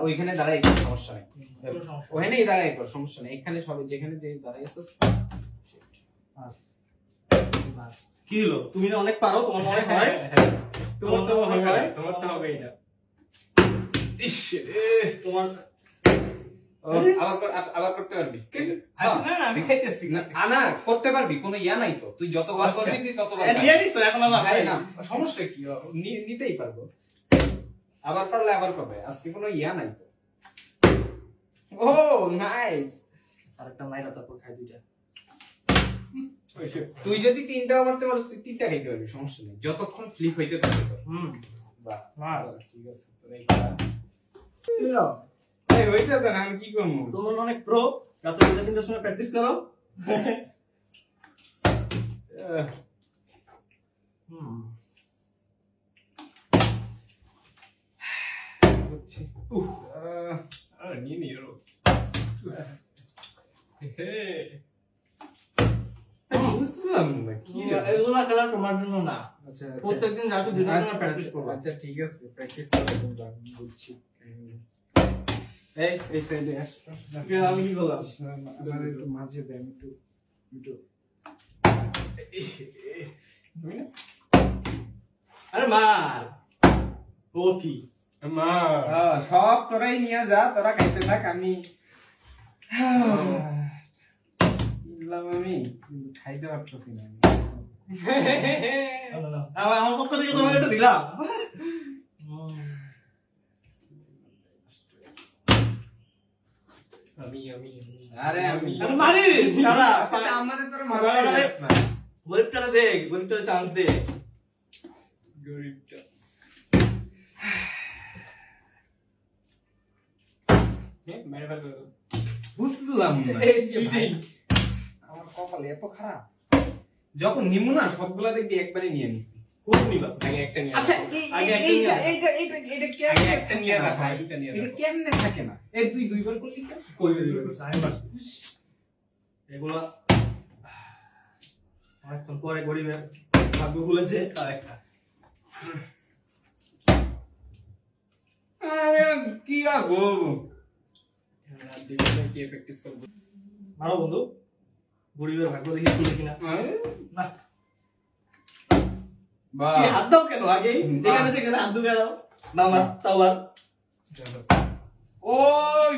ওইখানে দাঁড়াই সমস্যা নেই, ওখানেই দাঁড়াই সমস্যা নেই, এখানে সবে যেখানে যে দাঁড়াই আছে। কি হলো, তুমি অনেক পারো, তোমার মনে হয় তোমার তো হবে এটা। ইস তোমার আবার করতে পারবি, না আমি খাইতেছি না করতে পারবি, কোনো ইয়া নাই তো, তুই যতবার করবি তুই ততবার নিয়ে নিছো এখন আল্লাহ ভাই না সমস্যা কি, নিতেই পারবো, আবার পারলে আবার করবে, আজকে কোনো ইয়া নাই তো। ও নাইস, আরেকটা মাইরা তারপর খাই দুইটা। তুই যদি তিনটাও মারতে পারিস তুই তিনটা খাইতে পারবি, সমস্যা নেই, যতক্ষণ ফ্লিপ হইতে থাকে তোর। বাহ ঠিক আছে, তোর এই এই হইতাছে না, আমি কি করব, তোমার অনেক প্রো, রাতে 3টার সময় প্র্যাকটিস করো। নিয়ে নিয়ে বুঝলাম না কি এগুলা খেলা তোমার জন্য না, আচ্ছা প্রত্যেকদিন রাতে 2টার সময় প্র্যাকটিস করো। আচ্ছা ঠিক আছে, প্র্যাকটিস করতে তোমরা, আমি বুঝছি। এই সাইডে আস, আমি কি করলাম, আমার একটু মাঝে দে, আমি একটু আরে মার ও কি সব তোরাই নিয়ে যা, তোরা খাইতে থাক, আমি আমি খাইতে পারতেছি না। আমার পক্ষ থেকে তোমাকে এটা দিলাম। আরে আমি মারি সারা আমারে তোরা মারতে না, গরিবটা দেখ, গরিবটা চান্স দে, গরিবটা বুঝলাম না, আমার কপাল এত খারাপ, যখন নিমু না সবগুলা দেখবি একবারে নিয়ে নিছি। খুব নিলাম আগে একটা নিয়ে, আচ্ছা আগে এইটা একটা নিয়ে রাখা, এটা কেমনে থাকে না, এই তুই দুইবার করলি কেন, কই দিবি আমি মারছি এগুলা অনেকক্ষণ পরে গরিবের ভাগ্য খুলেছে, তার একটা কি আগো কি প্র্যাকটিস করব, মারো বন্ধু, গরিবের ভাগ্য দেখি খুলে কিনা না, বাহ কি হাত দাও কেন আগে, যেখানে সেখানে হাত ঢুকে দাও না, মার তাও আর ওই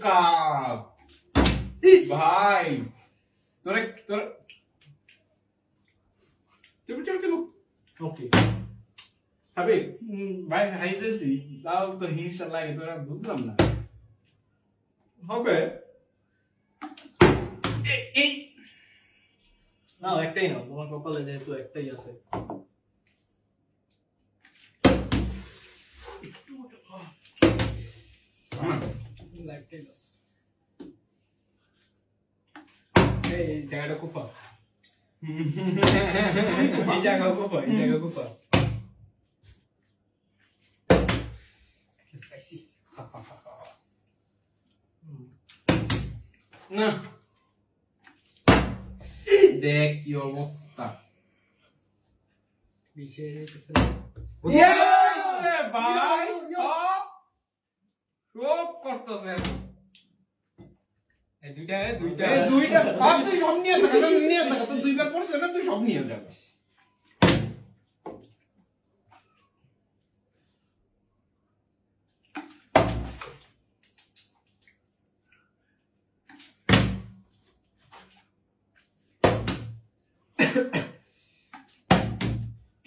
কাপ ভাই, তোরে চুপ চুপ চুপ ওকে খাবে ভাই খাইতেছি, তাও তো হিংসা লাগে, তোরা বুঝলাম না হবে এই না, একটাই নাও, তোমার কপালে যেহেতু একটাই আছে। এই জায়গাটা কুফা, এই জায়গা কুফা, এই জায়গা কুফা, স্পাইসি না, দেখ কি অবস্থা, ভাই সব করতেছে, দুইটা তুই সব নিয়ে থাকা, তুই দুইবার পড়ছিস না, তুই সব নিয়ে যাবে।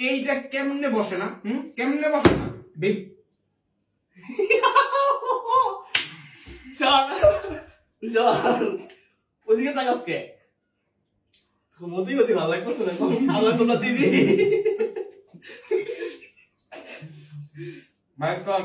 এইটা কেমনে বসে না, কেমনে বসে না, ওদিকে তাকাস কে, মতি মতি ভালো লাগতো না, খাবার তোমরা দিবি ভাই কর